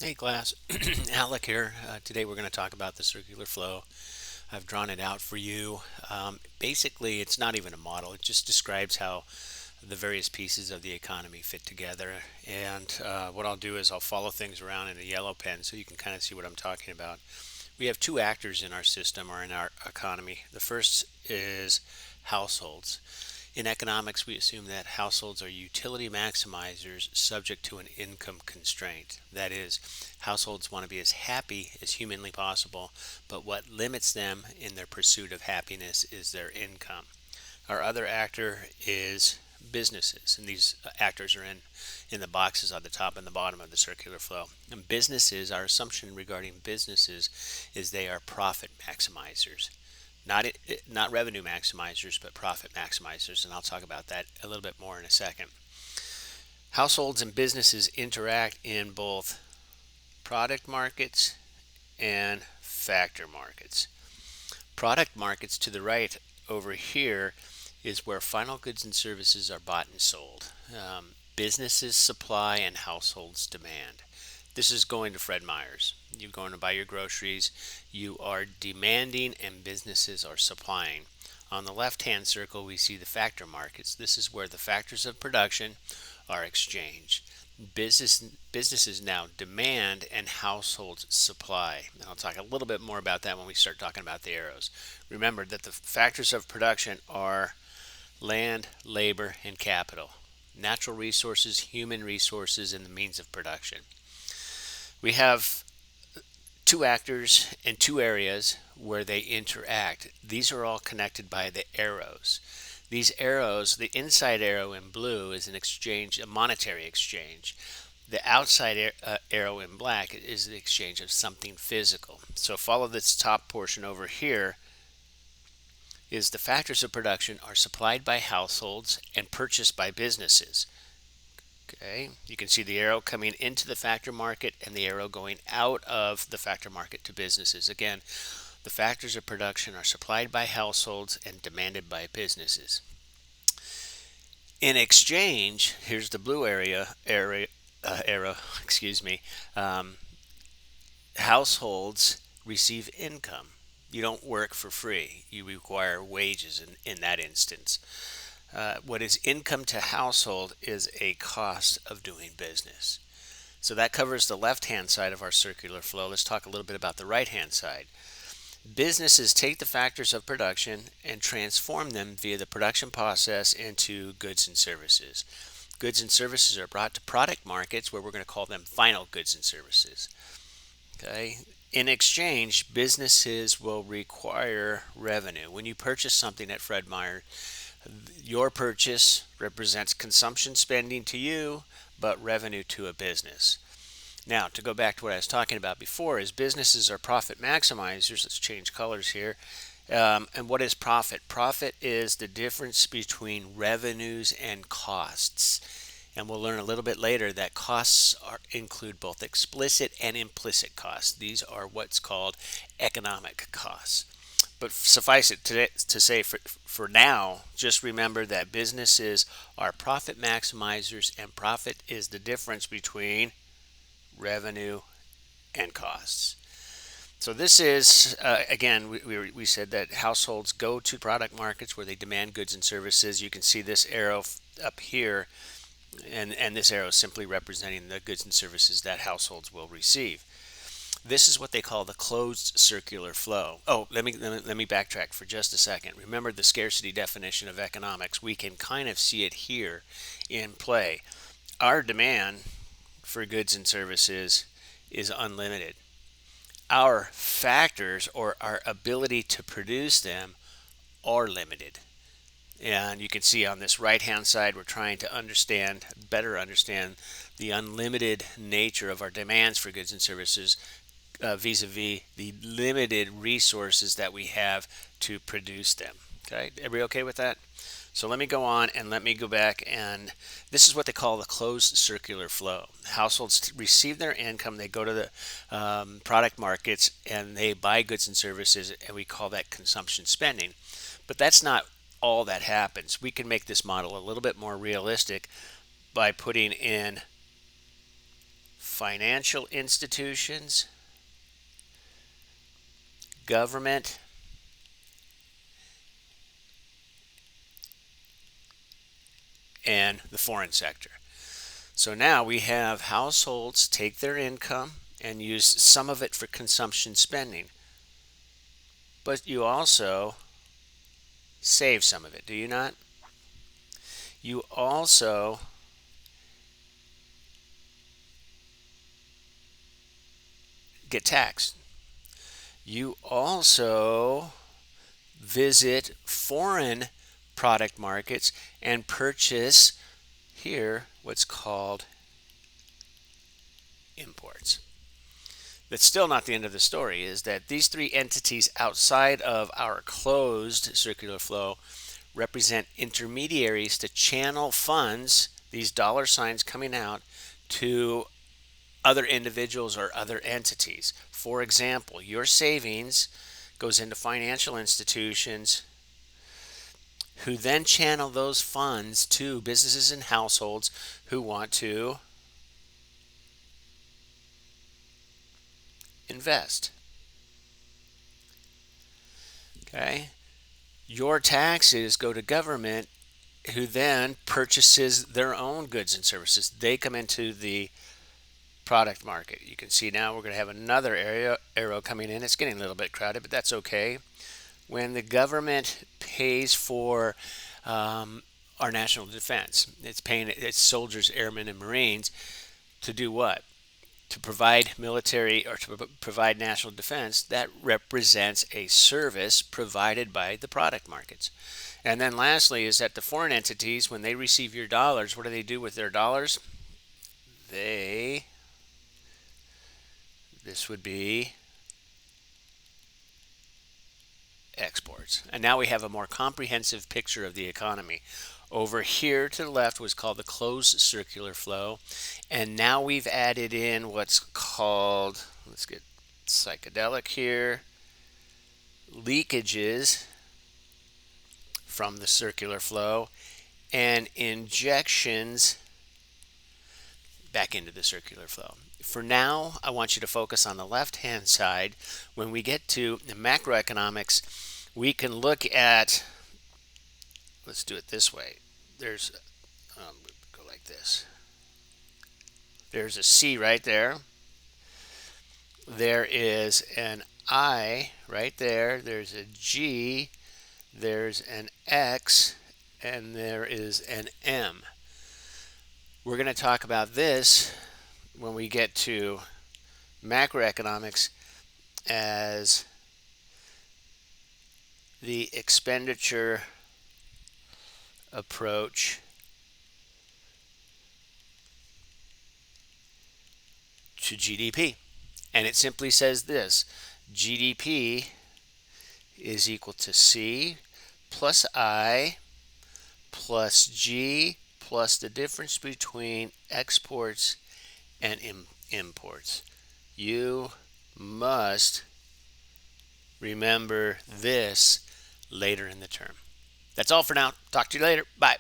Hey class, Alec here. Today we're going to talk about the circular flow. I've drawn it out for you. Basically, it's not even a model, it just describes how the various pieces of the economy fit together. And what I'll do is I'll follow things around in a yellow pen so you can kind of see what I'm talking about. We have two actors in our system or in our economy. The first is households. In economics, we assume that households are utility maximizers subject to an income constraint. That is, households want to be as happy as humanly possible, but what limits them in their pursuit of happiness is their income. Our other actor is businesses, and these actors are in the boxes on the top and the bottom of the circular flow. And businesses, our assumption regarding businesses is they are profit maximizers, not revenue maximizers, but profit maximizers, and I'll talk about that a little bit more in a second. Households and businesses interact in both product markets and factor markets. Product markets to the right over here is where final goods and services are bought and sold. Businesses supply and households demand. This is going to Fred Meyer's. You're going to buy your groceries. You are demanding and businesses are supplying. On the left hand circle, we see the factor markets. This is where the factors of production are exchanged. Businesses now demand and households supply. And I'll talk a little bit more about that when we start talking about the arrows. Remember that the factors of production are land, labor, and capital. Natural resources, human resources, and the means of production. We have two actors and two areas where they interact. These are all connected by the arrows. These arrows, the inside arrow in blue is an exchange, a monetary exchange. The outside arrow in black is the exchange of something physical. So follow this top portion over here is the factors of production are supplied by households and purchased by businesses. Okay, you can see the arrow coming into the factor market and the arrow going out of the factor market to businesses. Again, the factors of production are supplied by households and demanded by businesses. In exchange, here's the blue arrow, excuse me. Households receive income. You don't work for free. You require wages in that instance. What is income to household is a cost of doing business. So that covers the left-hand side of our circular flow. Let's talk a little bit about the right-hand side. Businesses take the factors of production and transform them via the production process into goods and services. Goods and services are brought to product markets where we're going to call them final goods and services. Okay. In exchange, businesses will require revenue. When you purchase something at Fred Meyer, your purchase represents consumption spending to you, but revenue to a business. Now, to go back to what I was talking about before, is businesses are profit maximizers. Let's change colors here. And what is profit? Profit is the difference between revenues and costs. And we'll learn a little bit later that include both explicit and implicit costs. These are what's called economic costs. But suffice it to say, for now, just remember that businesses are profit maximizers, and profit is the difference between revenue and costs. So this is, again, we said that households go to product markets where they demand goods and services. You can see this arrow up here, and this arrow is simply representing the goods and services that households will receive. This is what they call the closed circular flow. Oh, let me backtrack for just a second. Remember the scarcity definition of economics. We can kind of see it here in play. Our demand for goods and services is unlimited. Our factors, or our ability to produce them, are limited. And you can see on this right hand side, we're trying to better understand the unlimited nature of our demands for goods and services vis-a-vis the limited resources that we have to produce them. Okay, everybody okay with that? So let me go on and let me go back, and this is what they call the closed circular flow. Households receive their income, they go to the product markets, and they buy goods and services, and we call that consumption spending. But that's not all that happens. We can make this model a little bit more realistic by putting in financial institutions, government, and the foreign sector. So now we have households take their income and use some of it for consumption spending. But you also save some of it, do you not? You also get taxed. You also visit foreign product markets and purchase here what's called imports. That's still not the end of the story, is that these three entities outside of our closed circular flow represent intermediaries to channel funds, these dollar signs coming out, to other individuals or other entities. For example, your savings goes into financial institutions who then channel those funds to businesses and households who want to invest. Okay? Your taxes go to government who then purchases their own goods and services. They come into the product market. You can see now we're going to have another arrow coming in. It's getting a little bit crowded, but that's okay. When the government pays for our national defense, it's paying its soldiers, airmen, and Marines to do what? To provide military or to provide national defense. That represents a service provided by the product markets. And then lastly is that the foreign entities, when they receive your dollars, what do they do with their dollars? This would be exports. And now we have a more comprehensive picture of the economy. Over here to the left was called the closed circular flow. And now we've added in what's called, let's get psychedelic here, leakages from the circular flow and injections back into the circular flow. For now, I want you to focus on the left-hand side. When we get to macroeconomics, we can look at, let's do it this way. There's, go like this. There's a C right there. There is an I right there. There's a G. There's an X. And there is an M. We're going to talk about this when we get to macroeconomics as the expenditure approach to GDP. And it simply says this: GDP is equal to C plus I plus G plus the difference between exports and imports. You must remember this later in the term. That's all for now. Talk to you later. Bye.